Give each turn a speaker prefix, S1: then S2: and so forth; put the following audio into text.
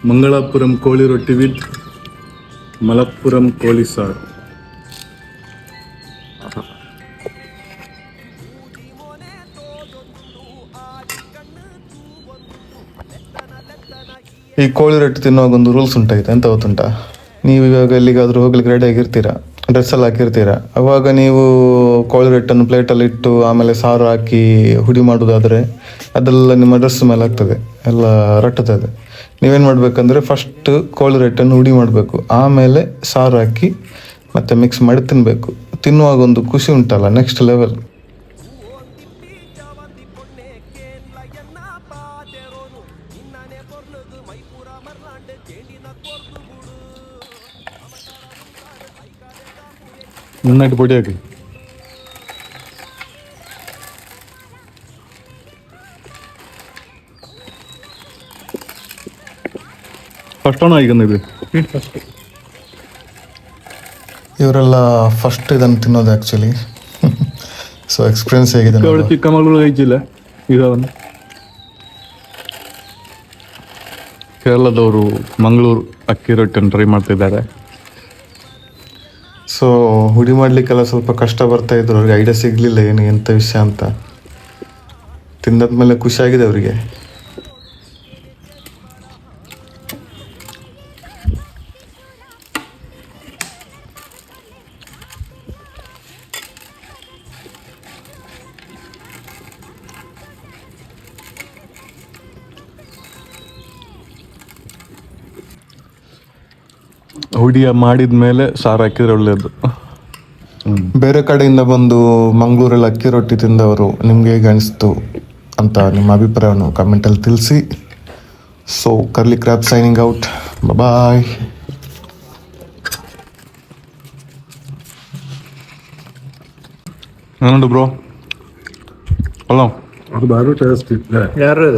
S1: ಮಂಗಳಾಪುರಂ ಕೋಳಿ ರೊಟ್ಟಿ ವಿತ್ ಮಲಪ್ಪುರಂ ಕೋಳಿ ಸಾರು.
S2: ಈ ಕೋಳಿ ರೊಟ್ಟಿ ತಿನ್ನುವಾಗ ಒಂದು ರೂಲ್ಸ್ ಉಂಟಾಯ್ತು, ಎಂತ ಗೊತ್ತುಂಟಾ? ನೀವು ಇವಾಗ ಎಲ್ಲಿಗಾದರೂ ಹೋಗ್ಲಿಕ್ಕೆ ರೆಡಿ ಆಗಿರ್ತೀರಾ, ಡ್ರೆಸ್ಸಲ್ಲಿ ಹಾಕಿರ್ತೀರಾ, ಅವಾಗ ನೀವು ಕೋಳಿ ರೊಟ್ಟನ್ನು ಪ್ಲೇಟಲ್ಲಿ ಇಟ್ಟು ಆಮೇಲೆ ಸಾರು ಹಾಕಿ ಹುಡಿ ಮಾಡೋದಾದರೆ ಅದೆಲ್ಲ ನಿಮ್ಮ ಡ್ರೆಸ್ ಮೇಲೆ ಆಗ್ತದೆ, ಎಲ್ಲ ರಟ್ಟುತ್ತದೆ. ನೀವೇನು ಮಾಡಬೇಕಂದ್ರೆ ಫಸ್ಟ್ ಕೋಳಿ ರೊಟ್ಟನ್ನು ಹುಡಿ ಮಾಡಬೇಕು, ಆಮೇಲೆ ಸಾರು ಹಾಕಿ ಮತ್ತೆ ಮಿಕ್ಸ್ ಮಾಡಿ ತಿನ್ನಬೇಕು. ತಿನ್ನುವಾಗ ಒಂದು ಖುಷಿ ಉಂಟಲ್ಲ, ನೆಕ್ಸ್ಟ್ ಲೆವೆಲ್.
S1: ನನ್ನಾയിട്ട് പൊടി ಹಾಕಿ. ಫಸ್ಟಾണ് കഴിക്കുന്നത്.
S2: ಇವರೆಲ್ಲ ಫಸ್ಟ್ ಇದನ್ನು ತಿನ್ನೋದು ಆ್ಯಕ್ಚುಲಿ. ಸೊ ಎಕ್ಸ್ಪೀರಿಯನ್ಸ್ ಹೇಗಿದೆ?
S1: അവിടെ ചിക്കമകളൂർ കഴിച്ചില്ല. ಇದಾವನ್ನು ಕೇರಳದವರು ಮಂಗಳೂರು ಅಕ್ಕಿ ರೊಟ್ಟಿಯನ್ನು ಟ್ರೈ ಮಾಡ್ತಿದ್ದಾರೆ.
S2: ಸೊ ಹುಡಿ ಮಾಡಲಿಕ್ಕೆಲ್ಲ ಸ್ವಲ್ಪ ಕಷ್ಟ ಬರ್ತಾ ಇದ್ರು, ಅವ್ರಿಗೆ ಐಡಿಯಾ ಸಿಗಲಿಲ್ಲ ಏನು ಎಂಥ ವಿಷಯ ಅಂತ. ತಿಂದಾದ್ಮೇಲೆ ಖುಷಿಯಾಗಿದೆ ಅವರಿಗೆ.
S1: ಹುಡಿಯ ಮಾಡಿದ ಮೇಲೆ ಸಾರು ಹಾಕಿದ್ರೆ ಒಳ್ಳೆಯದು.
S2: ಬೇರೆ ಕಡೆಯಿಂದ ಬಂದು ಮಂಗಳೂರಲ್ಲಿ ಅಕ್ಕಿ ರೊಟ್ಟಿ ತಿಂದವರು ನಿಮ್ಗೆ ಹೇಗೆ ಅನಿಸ್ತು ಅಂತ ನಿಮ್ಮ ಅಭಿಪ್ರಾಯವನ್ನು ಕಮೆಂಟಲ್ಲಿ ತಿಳಿಸಿ. So curly crab signing out, bye.
S1: ಏನುಂಟು ಬ್ರೋ? ಅಲ್ಲ
S3: ಅದು ಭಾರಿ ಟೇಸ್ಟ್ ಇದೆ.
S4: ಯಾರು